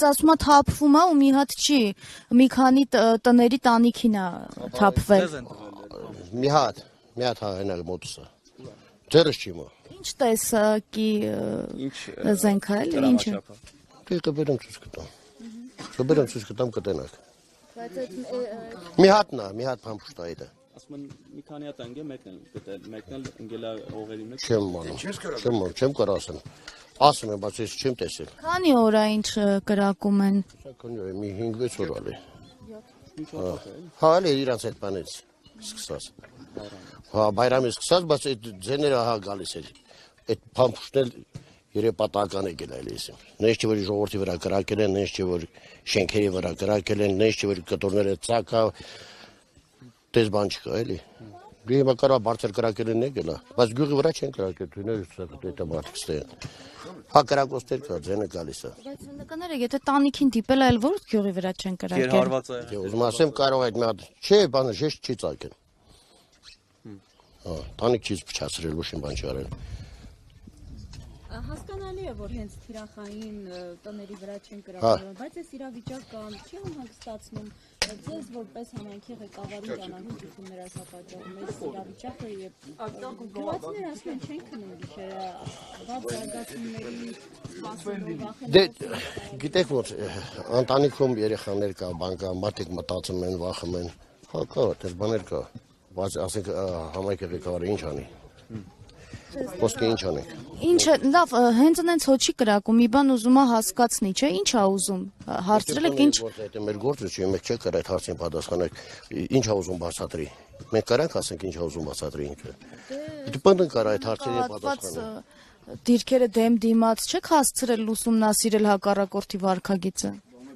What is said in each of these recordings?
Բայց ասում է թափվում է ու մի հատ չի, մի քանի տների տանիքին է թափվել։ Մի հատ հայնել մոտսը։ Ձերս չի մո։ Ինչ տեսակի զենք է, էլի ինչը։ Դե բերեմ ցույց կտամ։ Բերեմ ցույց կտամ կտենակ։ Բայց մի հատ փամփուշտ է դա։ Ասում են մի քանի հատ ընկել, մեկն էլ ընկել է հողերի մեջ։ Չեմ կարող ասեմ։ Ասում եմ, բայց ես չեմ տեսել։ Քանի օր է ինչ կրակում են։ Մի 5-6 օր ալի։ Հա, էլի իրանց այդ բանից սկսած։ Հա, բայրամից սկսած, բայց այդ ձեները հա գալիս էր։ Այդ փամփուշտն էլ երեպատական է գել այլիս։ Նենց չէ որ ժողովրդի վրա կրակել են, նենց չէ որ շենքերի վրա կրակել են, նենց չէ որ կտորները ցակա դες բան չկա էլի։ Դու հիմա կարող բարձր կրակել են եկելա, բայց գյուղի վրա չեն կրակել, դու դա մարդիկ ստեն։ Հա կրակոստեր կա, ձենը գալիս է։ Բայց նկները եթե տանիքին դիպել այլ որ գյուղի վրա չեն կրակել։ Գերհարված է։ Դե ուզում ասեմ կարող այդ մի հատ, չէ, բանը ժեշտ չի ցակել։ Հա, տանիք չի փչացրել, ոչ մի բան չի արել։ Հասկանալի է, որ հենց թիրախային տների վրա չեն կրակում, բայց այս իրավիճակը չի հանգստացնում ձեզ որպես համայնքի ղեկավարին ճանաչություններ ասա պատճառում այս իրավիճակը եւ գյուղացիները ասում են չեն քնում գիշերը բաց զարգացումների սպասելով Դե գիտեք որ ընտանիքում երեխաներ կա, բան կա, մարդիկ մտածում են, վախում են, հա կա, դες բաներ կա, բայց ասենք համայնքի ղեկավարը ինչ անի։ Ոսկե ինչ անենք։ Ինչը լավ, հենց այնց հոչի կրակում, մի բան ուզում է հասկացնի, չէ՞, ինչ է ուզում։ Հարցրել եք ինչ։ Դա մեր գործը չի, մենք չենք կարող այդ հարցին պատասխանել։ Ինչ է ուզում բացատրի։ Մենք կարանք ասենք ինչ է ուզում բացատրի ինքը։ Դու բանտն կարա այդ հարցերի պատասխանել։ Դիրքերը դեմ դիմաց չեք հասցրել ուսումնասիրել հակառակորդի վարքագիծը։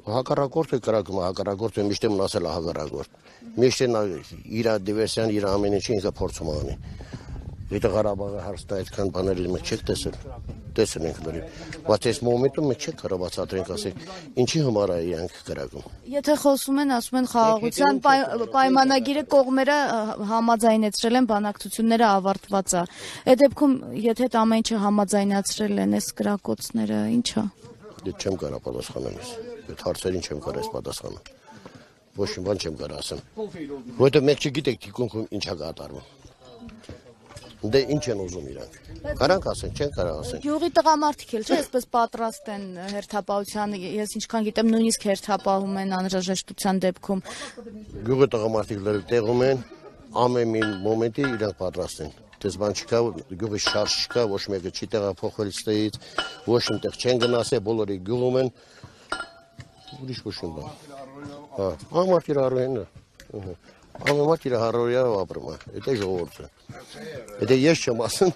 Հակառակորդը կրակում է, հակառակորդը միշտ մնացել է հակառակորդ։ Միշտ իր դիվերսիան, իր ամեն ինչը ինքը փորձում է անի։ Եթե Ղարաբաղի հարցը այդքան բաների մենք չեք տեսել ենք դրի, բայց այս մոմենտում մենք չենք կարող բացատրենք ասենք ինչի համար է իրանք կրակում։ Եթե խոսում են, ասում են խաղաղության պայմանագիրը կողմերը համաձայնեցրել են, բանակցությունները ավարտված է։ Այդ դեպքում եթե այդ ամեն ինչը համաձայնացրել են այս կրակոցները, ի՞նչ է։ Դե չեմ կարող պատասխանել ես։ Այդ հարցերին չեմ կարող պատասխանել։ Ոչ մի բան չեմ կարող ասեմ։ Որովհետև մենք չգիտենք թիկունքում ինչ է կատարվում։ Դե ինչ են ուզում իրանք։ Կարանք ասենք, չեն կարող ասենք։ Գյուղի տղամարդիկ էլ չէ, այսպես պատրաստ են հերթապահության, ես ինչքան գիտեմ, նույնիսկ հերթապահում են անհրաժեշտության դեպքում։ Գյուղի տղամարդիկները տեղում են, ամեն մի մոմենտի իրանք պատրաստ են։ Դες բան չկա, գյուղի շարժ չկա, ոչ մեկը չի տեղափոխվել ստեից, ոչ այնտեղ չեն գնացել, բոլորի գյուղում են։ Ուրիշ ոչ մի բան։ Հա, ամառ իրարույն է։ Ամեն մարդ իր հարորիա ապրում է, դա ժողովուրդը։ Դա ես չեմ ասում,